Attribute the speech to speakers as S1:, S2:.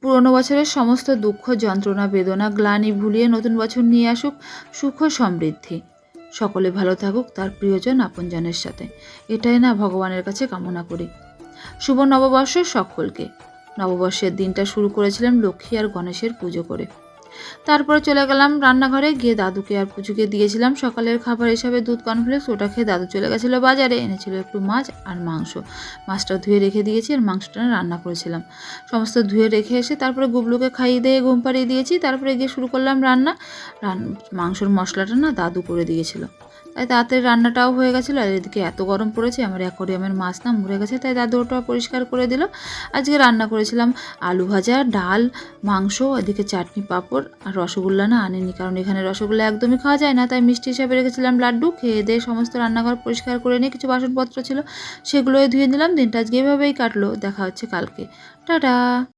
S1: পুরনো বছরের সমস্ত দুঃখ, যন্ত্রণা, বেদনা, গ্লানি ভুলিয়ে নতুন বছর নিয়ে আসুক সুখ ও সমৃদ্ধি। সকলে ভালো থাকুক তার প্রিয়জন আপনজনের সাথে, এটাই না ভগবানের কাছে কামনা করি। শুভ নববর্ষ সকলকে। নববর্ষের দিনটা শুরু করেছিলাম লক্ষ্মী আর গণেশের পুজো করে। তারপরে চলে গেলাম রান্নাঘরে, গিয়ে দাদুকে আর পুজোকে দিয়েছিলাম সকালের খাবার হিসাবে দুধ কর্নফ্লেক্স। ওটা খেয়ে দাদু চলে গেছিলো বাজারে, এনেছিল একটু মাছ আর মাংস। মাছটা ধুয়ে রেখে দিয়েছি আর মাংসটা রান্না করেছিলাম। সমস্ত ধুয়ে রেখে এসে তারপরে গুবলুকে খাইয়ে দিয়ে ঘুম পাড়িয়ে দিয়েছি। তারপরে গিয়ে শুরু করলাম রান্না। মাংসর মশলাটা না দাদু করে দিয়েছিল, তাই তাড়াতাড়ি রান্নাটাও হয়ে গেছিলো। আর এদিকে এত গরম পড়েছে, আমার অ্যাকোয়ারিয়ামের মাছ না মরে গেছে, তাই দাদু ওটা পরিষ্কার করে দিল। আজকে রান্না করেছিলাম আলু ভাজা, ডাল, মাংস, এদিকে চাটনি, পাঁপড় আর রসগোল্লা না আনিনি, কারণ এখানে রসগোল্লা একদমই খাওয়া যায় না, তাই মিষ্টি হিসাবে রেখেছিলাম লাড্ডু। খেয়ে দিয়ে সমস্ত রান্নাঘর পরিষ্কার করে নিয়ে কিছু বাসনপত্র ছিল সেগুলোই ধুয়ে নিলাম। দিনটা আজকে এভাবেই কাটলো। দেখা হচ্ছে কালকে। টাটা।